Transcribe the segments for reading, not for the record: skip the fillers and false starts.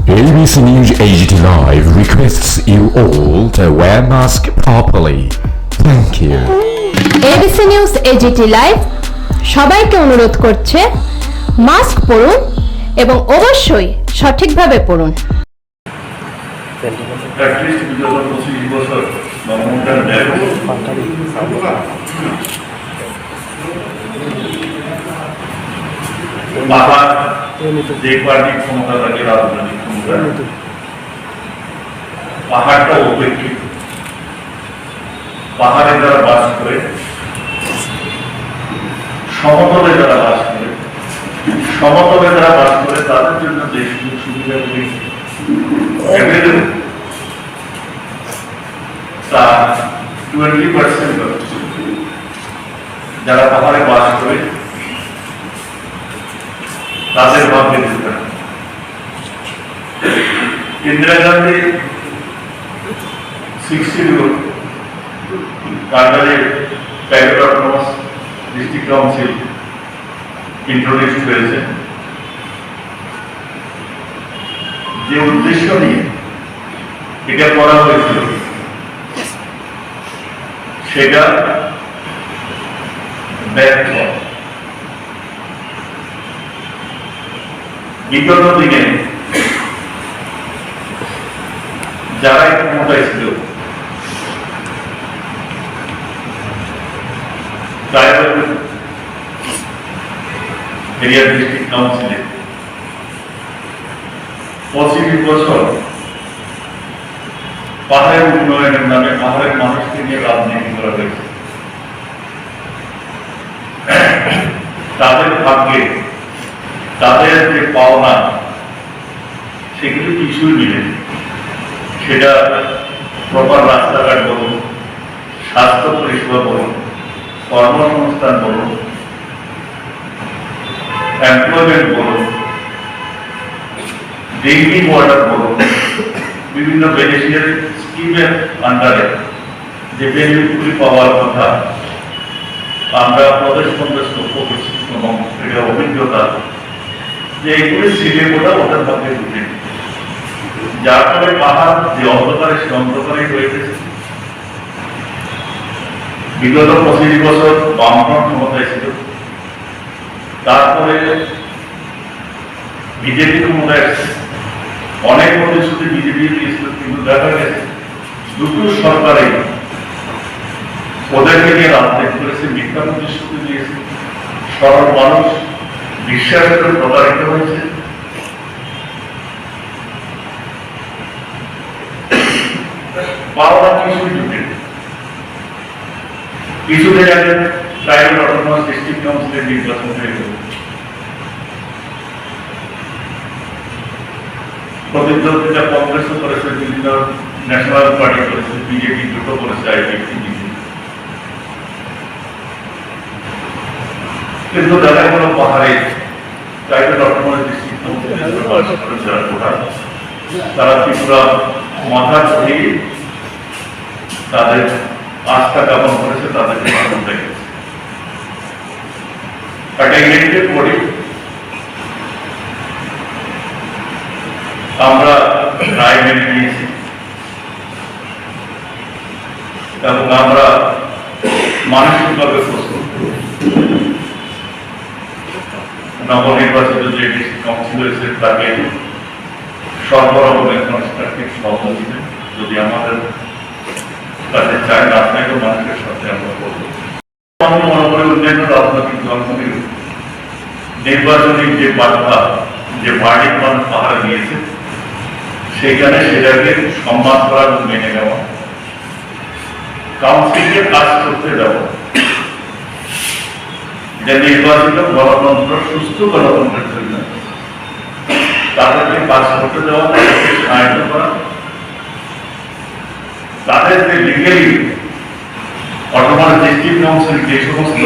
ABC News AGT Live requests you all to wear mask properly. Thank you. ABC News AGT Live সবাইকে অনুরোধ করছে mask পরুন এবং অবশ্যই সঠিকভাবে পরুন। যে পার্টির ক্ষমতা থাকে রাজনৈতিক ক্ষমতা পাহাড়টা উপেক্ষিত। পাহাড়ে যারা বাস করে, সমতলে যারা বাস করে, তাদের জন্য যে সুযোগ সুবিধাগুলি তার 20% যারা পাহাড়ে বাস করে তাদের ভাবতে দিতে হবে। ইন্দিরা গান্ধী 60 কান্ডারে private autonomous district council introduce হয়েছে। যে উদ্দেশ্য নিয়ে এটা করা হয়েছিল সেটা ব্যর্থ। বিগত দিনে যারা ক্ষমতায় ছিল এরিয়া ডিস্ট্রিক্ট কাউন্সিলে 25 বছর পাহাড়ের উন্নয়নের নামে পাহাড়ের মানুষকে নিয়ে রাজনীতি করা হয়েছে। তাদের ভাগ্যে তাদের যে পাওনা সেগুলি কিছুই মিলে, সেটা প্রপার রাস্তাঘাট বলুন, স্বাস্থ্য পরিষেবা বলুন, কর্মসংস্থান বলুন, এমপ্লয়মেন্ট বলুন, ড্রিঙ্কিং ওয়াটার বলুন, বিভিন্ন বেনিফিশিয়ারি স্কিমের আন্ডারে যে বেনিফিটগুলি পাওয়ার কথা আমরা প্রদেশ কংগ্রেস লক্ষ্য করছি এবং এটা অভিজ্ঞতা যে এইগুলি সিলে গোটা ওটার মধ্যে ঢুকে, যার ফলে পাহাড় যে অন্ধকারে সে অন্ধকারে হয়ে গেছে। বিগত 25 বছর বামফ্রন্ট ক্ষমতায় ছিল, তারপরে বিজেপি ক্ষমতায় এসেছে, অনেক প্রতিশ্রুতি বিজেপি দিয়েছিল, কিন্তু দেখা গেছে দুটো সরকারে ওদেরকে নিয়ে রাজনীতি করেছে, মিথ্যা প্রতিশ্রুতি দিয়েছে, সরল মানুষ বিশ্বাসের প্রতারিত হয়েছে। পাওয়া কিছুই ঢুকে কিছুদিন আগে প্রাইভেট অটোনমাস ডিস্ট্রিক্ট কাউন্সিলের নির্বাচন হয়ে গেল। প্রতিদ্বন্দ্বিতা কংগ্রেসও করেছে, বিভিন্ন ন্যাশনাল পার্টি করেছে, বিজেপি দুটো করেছে, আইপিএফটি। কিন্তু দেখা গেল পাহাড়ে প্রাইভেট অটোনমাস ডিস্ট্রিক্ট তারা ত্রিপুরা মাথা দিয়ে তাদের আস্থা জ্ঞাপন করেছে, তাদেরকে পরে আমরা রায় মেনে নিয়েছি এবং আমরা মানসিকভাবে প্রস্তুত। নবনির্বাচিত যে ডিস্ট্রিক্ট কাউন্সিল হয়েছে তাকে সর্বরকমের কনস্ট্রাকটিভ সহযোগিতা যদি আমাদের কাছে চায়, না আপনাকে মানুষের সাথে আমরা করবো। আমি মনে করি অন্যান্য রাজনৈতিক দলগুলির নির্বাচনী যে বার্তা, যে ভার্ডিক্ট মানুষ পাহাড়ে দিয়েছে, সেখানে সেটাকে সম্মান করা এবং মেনে নেওয়া, কাউন্সিলকে কাজ করতে দেওয়া, যে নির্বাচিত গণতন্ত্র সুস্থ গণতন্ত্রের জন্য তাদেরকে কাজ করতে দেওয়া, তাদেরকে সাহায্য করা, তাদেরকে লিগালি অটোনমাস ডিস্ট্রিক্ট কাউন্সিল যে সমস্ত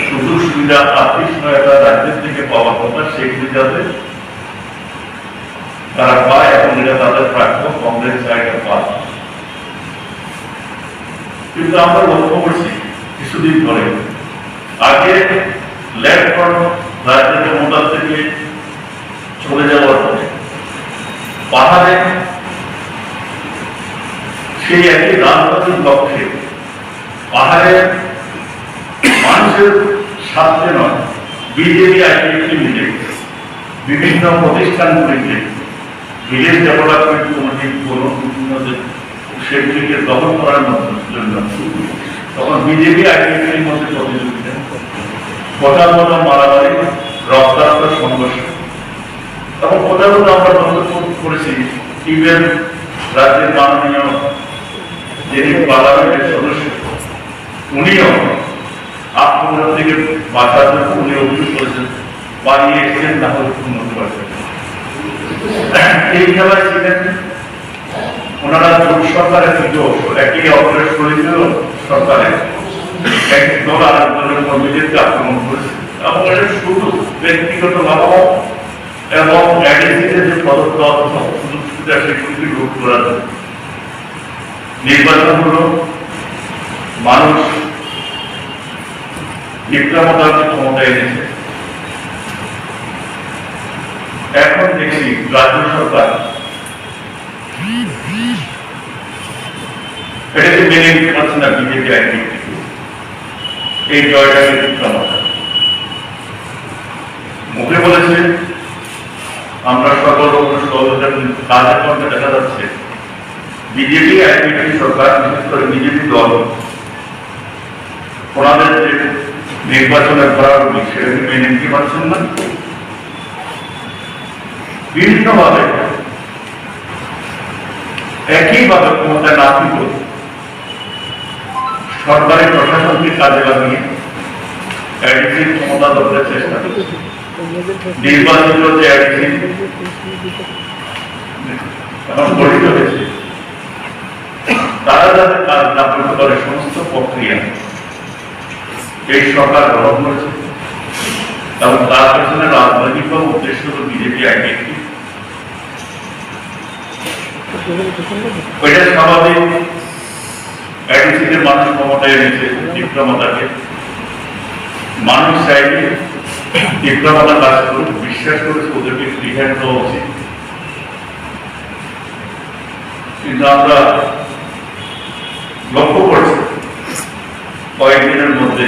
সুযোগ সুবিধা, আর্থিক সহায়তা রাজ্যের থেকে পাওয়ার কথা সেগুলি যাতে তারা পায় এবং এটা তাদের প্রাপ্য, কংগ্রেস জায়গা পায়। কিন্তু আমরা লক্ষ্য করছি কিছুদিন ধরে আগে ল্যান্ড ফ্রন্ট রাজ্যের ক্ষমতা থেকে চলে যাওয়ার পরে পাহাড়ে সেই একই রাজনৈতিক লক্ষ্যে পাহাড়ের মানুষের স্বার্থে নয়, বিজেপি আইডিএফটি মিলে বিভিন্ন প্রতিষ্ঠানগুলিকে ভিলেজ ডেভেলপমেন্ট কমিটি সেগুলিকে দখল করার জন্য তখন বিজেপি আইডিএফটির মধ্যে প্রতিযোগিতা, কোথাও কোথাও মারামারি, রক্তাক্ত সংঘর্ষ। তখন কোথাও কোথাও আমরা বক্তব্য করেছি, ইভেন রাজ্যের মাননীয় যিনি পার্লামেন্টের সদস্য উনিও আক্রমণ থেকে বাঁচার জন্য উনি অভিযোগ করেছেন, বাড়িয়ে এসেছেন, না হলে উন্নত পারছেন। এই খেলায় ছিলেন ওনারা জোট সরকারের একই অপরের শরীর সরকারের এক দল আর দলের কর্মীদেরকে আক্রমণ করেছে এবং এটা শুধু ব্যক্তিগত লাভ এবং এডিসিতে যে প্রদত্ত সুযোগ সুবিধা সেগুলিকে রোধ করার জন্য নির্বাচন হলো মানুষ বিক্রমতাকে ক্ষমতা এনেছে। এখন দেখি রাজ্য সরকার এটাকে মেনে নিতে পারছে না বিজেপি আইডিএফটি এই জয়টাকে বিক্রমতা মুখে বলেছে আমরা সকল সহযোগিতা কাজের মধ্যে দেখা যাচ্ছে বিজেপি আইডিএফটি সরকার, বিশেষ করে বিজেপি দল ওনাদের যে নির্বাচনের ধারাগুলি সেটাকে মেনে নিতে পারছেন না। বিভিন্নভাবে একইভাবে ক্ষমতায় না থাকলেও সরকারি প্রশাসনকে কাজে লাগিয়ে এডিসির ক্ষমতা দখলের চেষ্টা করছে। নির্বাচিত যে এডিসি এখন গঠিত হয়েছে তারা যাতে কাজ না করতে পারে সমস্ত প্রক্রিয়া এই সরকার গ্রহণ করেছে এবং তার পেছনে রাজনৈতিক উদ্দেশ্য হল বিজেপি আইডিএফটি। ওইটা স্বাভাবিক, এডিসিতে মানুষ ক্ষমতায় এনেছে বিক্রমতাকে, মানুষ চাইলে বিক্রমতা কাজ করুক, বিশ্বাস করেছে ওদেরকে ফ্রি হ্যান্ড দেওয়া উচিত। কিন্তু আমরা লক্ষ্য করছি কয়েকদিনের মধ্যে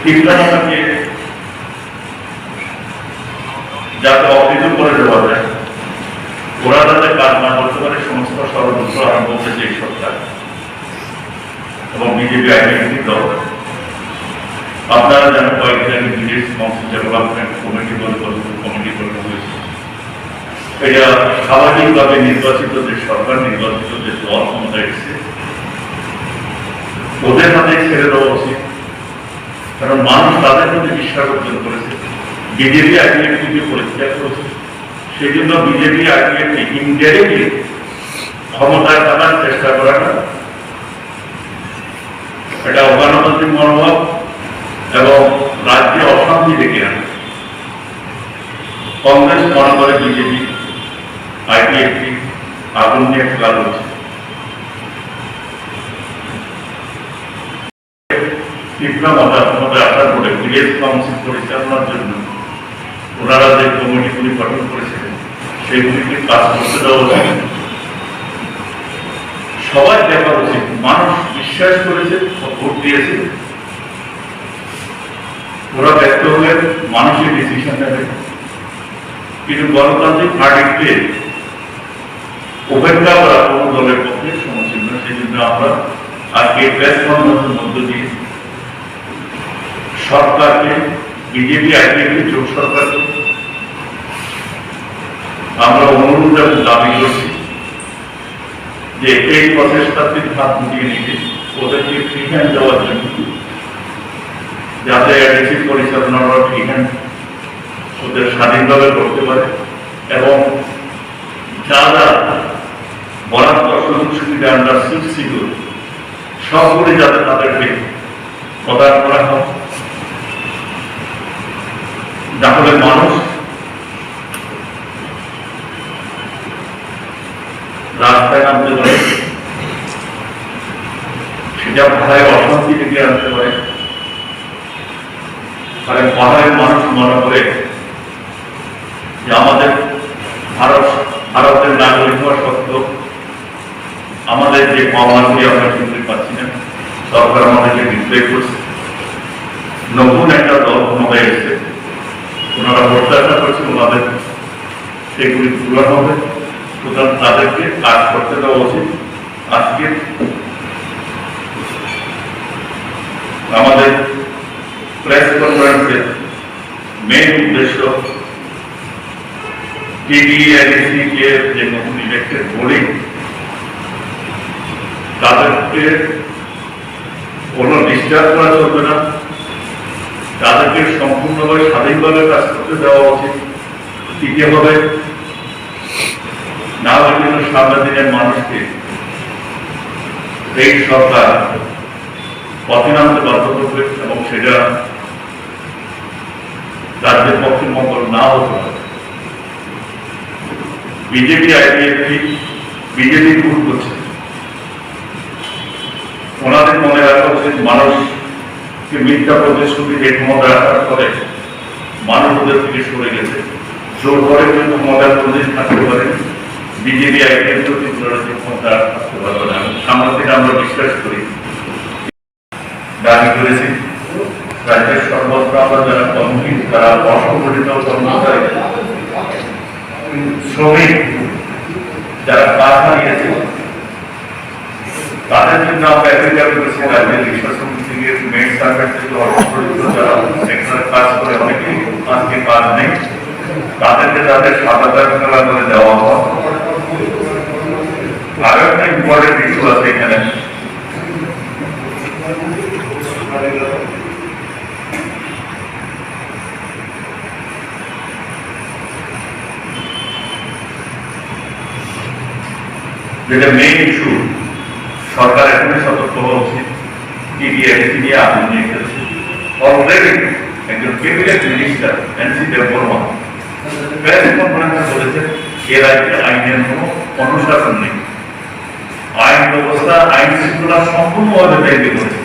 বিক্রমতাকে যাতে অবৃত করে দেওয়া যায়, ওরা যাতে কাজ না করতে পারে সমস্ত ষড়যন্ত্র আরম্ভ করেছে এই সরকার এবং বিজেপি আইডিএফটি দল। আপনারা জানেন কয়েকদিন আগে ভিলেজ কাউন্সিল ডেভেলপমেন্ট কমিটি গঠন হয়েছে। এটা স্বাভাবিকভাবে নির্বাচিত যে সরকার, নির্বাচিত যে দল ক্ষমতায় এসেছে ওদের হাতে ছেড়ে দেওয়া উচিত, কারণ মানুষ তাদের প্রতি বিশ্বাস অর্জন করেছে, বিজেপি আইডিএফটিকে পরিত্যাগ করেছে। সেই জন্য বিজেপি আইডিএফটি ইনডাইরেক্টলি ক্ষমতায় থাকার চেষ্টা করাটা এটা অগণতান্ত্রিক মনোভাব এবং রাজ্যে অশান্তি ডেকে আনে। কংগ্রেস মনে করে বিজেপি আইডিএফটি আগুন নিয়ে খেলা করছে। বিক্রমতা ক্ষমতায় আসার পরে ভিলেজ কাউন্সিল পরিচালনার জন্য ওনারা যে কমিটিগুলি গঠন করেছিলেন সেগুলিকে কাজ করতে দেওয়া উচিত, সবাই দেখা উচিত। মানুষ বিশ্বাস করেছে, ভোট দিয়েছে, ওরা ব্যক্ত হলে মানুষের ডিসিশন নেবে। কিন্তু গণতান্ত্রিক ভার্ডিক্টে উপেক্ষা করা কোনো দলের পক্ষে সমস্যা নয়। সেই জন্য আমরা আজকে প্রেস কনফারেন্সের মধ্য দিয়ে সরকারকে, বিজেপি আইডিএফটি জোট সরকারকে আমরা অনুরোধ এবং দাবি করছি যে এই প্রচেষ্টাতে হাত গুটিয়ে নিতে ওদেরকে ফ্রি হ্যান্ড দেওয়ার জন্য, যাতে এডিসি পরিচালনারা ফ্রি হ্যান্ড ওদের স্বাধীনভাবে করতে পারে এবং যারা বরাদ্দ সুযোগ সুবিধা আন্ডার 6 সবগুলি যাতে তাদেরকে প্রদান করা হয়, তাহলে মানুষ রাস্তায় নামতে পারে, সেটা পাড়ায় অশান্তি থেকে আনতে পারে। কারণ পাড়ায় মানুষ মনে করে যে আমাদের ভারতের নাগরিক হওয়া সত্ত্বেও আমাদের যে পাওনাগুলি আমরা শুনতে পাচ্ছি না, সরকার আমাদেরকে ডিসপ্লে করছে। নতুন একটা দল ক্ষমতায় এসেছে, ওনারা প্রত্যাশা করছে ওনাদের সেগুলি পূরণ হবে, সুতরাং তাদেরকে কাজ করতে দেওয়া উচিত। আজকে আমাদের প্রেস কনফারেন্সের মেইন উদ্দেশ্য টিডিএডিসি কে যে নতুন ইলেক্টেড বডি, তাদেরকে কোনো ডিস্টার্ব করা চলবে না, তাদেরকে সম্পূর্ণভাবে স্বাধীনভাবে কাজ করতে দেওয়া উচিত, টিকে হবে। না হলে কিন্তু সামনের দিনের মানুষকে এই সরকার পথে নামতে বাধ্য করবে এবং সেটা রাজ্যের পক্ষে মঙ্গল না হতে পারে। বিজেপি আইডিএফটি বিজেপি ভুল করছে, ওনাদের মনে রাখা উচিত মানুষকে মিথ্যা প্রতিশ্রুতি যে ক্ষমতা রাখার পরে মানুষ ওদের থেকে সরে গেছে, জোর করে কিন্তু ক্ষমতার প্রদেশ থাকতে পারে। বিজেপি আইডিএফটিও ক্ষমতা থাকতে পারবে না। সামনে থেকে আমরা বিশ্বাস করি, দাবি করেছি রাজ্যের সর্বত্র আমরা যারা কর্মী, তারা অসংগঠিত কর্মচারী, শ্রমিক, যারা কাজ হারিয়েছে, তাদের জন্য আমরা অ্যাপ্লিকেবল করেছি রাজ্যের রিক্সা শ্রমিক থেকে মেড সার্ভিস থেকে অসংগঠিত যারা সেক্টরে কাজ করে, অনেকেই আজকে কাজ নেই, তাদেরকে তাদের ৭,০০০ টাকা করে দেওয়া হয়। আরো একটা ইম্পর্টেন্ট ইস্যু আছে এখানে, যেটা মেইন ইস্যু, সরকার এখনই সতর্ক হওয়া উচিত। টিডিএডিসি নিয়ে আগুন নিয়ে ফেলছে। অলরেডি একজন cabinet minister NC Debbarma press কনফারেন্সে বলেছেন এ রাজ্যে আইনের কোনো অনুশাসন নেই, আইন ব্যবস্থা আইন শৃঙ্খলা সম্পূর্ণভাবে ভেঙে পড়েছে।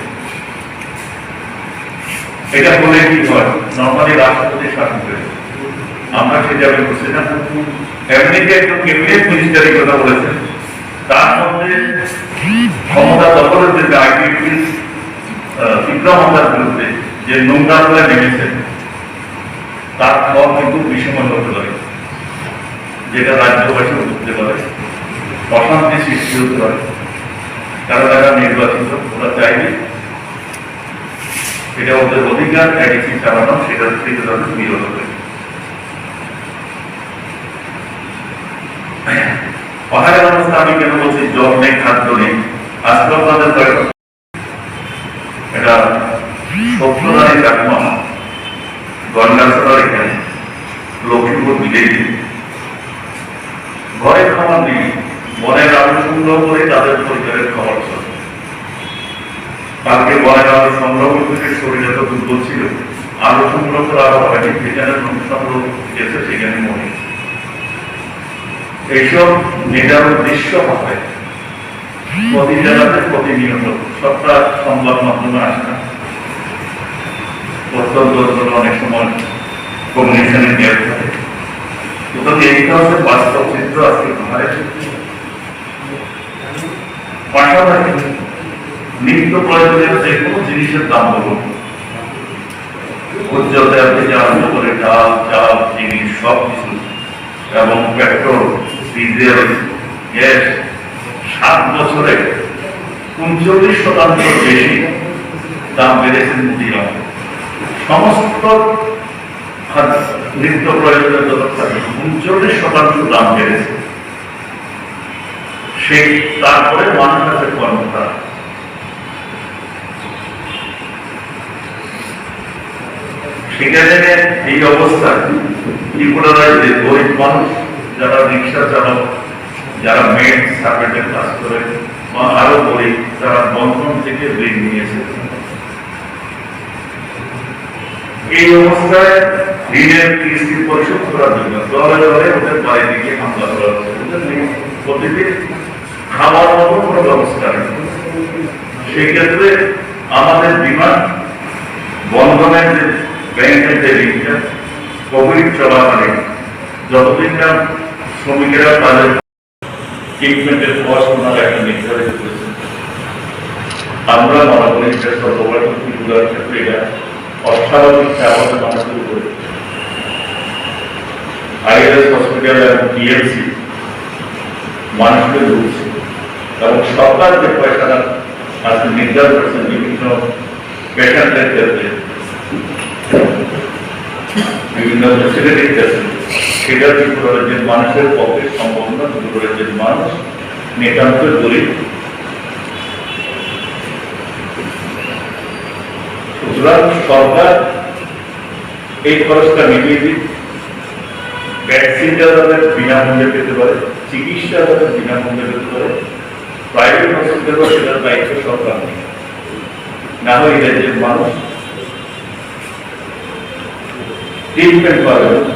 এটা বলে কি হয়, নর্মালি রাষ্ট্রপতি শাসন করে, আমরা সে যাবে বুঝছি না। এমনিতে একজন ক্যাবিনেট মিনিস্টার এই কথা বলেছেন, তার মধ্যে ক্ষমতা দখলের যে আইডিপি বিক্রমতার বিরুদ্ধে যে নোংরা নেমেছে, তার ফল কিন্তু বিষময় হতে পারে, যেটা রাজ্যবাসী বুঝতে পারে, অশান্তি সৃষ্টি হতে পারে। তারা যারা নির্বাচিত, ওরা চাইবে এটা ওদের অধিকার এডিসি চালানো, সেটা থেকে তাদের বিরত হবে। পাহাড়ের অবস্থা আমি কেন বলছি, জল নেই, খাদ্য নেই, আজকে আপনাদের এটা সত্যনারী কাকমা গঙ্গাছড়ার এখানে লক্ষ্মীপুর বিজেপি ঘরে খাবার নেই, বনের আলু সংগ্রহ করে তাদের পরিবারের খাবার চলে। কালকে বনের আলু সংগ্রহ করতে শরীরে তো দুর্বল ছিল, আলু সংগ্রহ করা হয়নি, যেখানে সংগ্রহ গেছে সেখানে মনে। এইসব নিদারুণ দৃশ্য হবে প্রতি জেলাতে প্রতিনিয়ত, সবটা সংবাদ মাধ্যমে আসে না, অত্যন্ত অনেক সময় কমিউনিকেশনে নিয়ে থাকে। সুতরাং এইটা হচ্ছে বাস্তব চিত্র আজকে পাহাড়ে। পাশাপাশি নিত্য প্রয়োজনীয় যে কোনো জিনিসের দাম বলুন, উজ্জ্বল তেল থেকে আরম্ভ করে ডাল, চাল, চিনি সব কিছু, এবং পেট্রোল, ডিজেল, গ্যাস 7 বছরে 39% বেশি দাম বেড়েছে মুদিরা। সমস্ত নিত্য প্রয়োজনীয় যত খাদ্য 39% দাম বেড়েছে। সেই তারপরে মানুষ আছে কর্মটা। সেখানে এই অবস্থা কি করে রয়েছে, গরিব মানুষ যারা রিক্সা চালক, যারা মেড সার্ভেন্টের কাজ করে, বা আরো গরিব যারা বন্ধন থেকে ঋণ নিয়েছে, এই অবস্থায় ঋণের কিস্তি পরিশোধ করার জন্য দলে দলে ওদের বাড়ি দিকে হামলা করা হচ্ছে। প্রতিদিন খাওয়ার মতো কোনো ব্যবস্থা নেই। সেই ক্ষেত্রে আমাদের ডিমান্ড বন্ধনের যে ব্যাংকের যে ঋণটা কোভিড চলাকালীন যতদিন না শ্রমিকেরা তাদের ট্রিটমেন্টের কস্ট ওনারা একটা নির্ধারিত করেছেন, আমরা মনে করি যে সর্বভারতীয়গুলোর ক্ষেত্রে এটা অস্বাভাবিক আমাদের মানুষের উপরে আইএলএস হসপিটাল এবং টিএমসি মানুষকে রুখছে এবং সরকার যে পয়সাটা আজকে নির্ধারণ করেছেন বিভিন্ন পেশেন্টের ক্ষেত্রে, বিভিন্ন ফেসিলিটির ক্ষেত্রে, সেটা ঠিক করে যে মানুষের পক্ষে সম্ভব না, ঠিক করে যে মানুষ নিতান্ত গরিব। সুতরাং সরকার এই খরচটা মিটিয়ে দিন, ভ্যাকসিনটা তাদের বিনামূল্যে পেতে পারে, চিকিৎসা তাদের বিনামূল্যে পেতে পারে, প্রাইভেট হসপিটালও সেটার দায়িত্ব সরকার নেই। না হলে যে মানুষ ট্রিটমেন্ট পাবে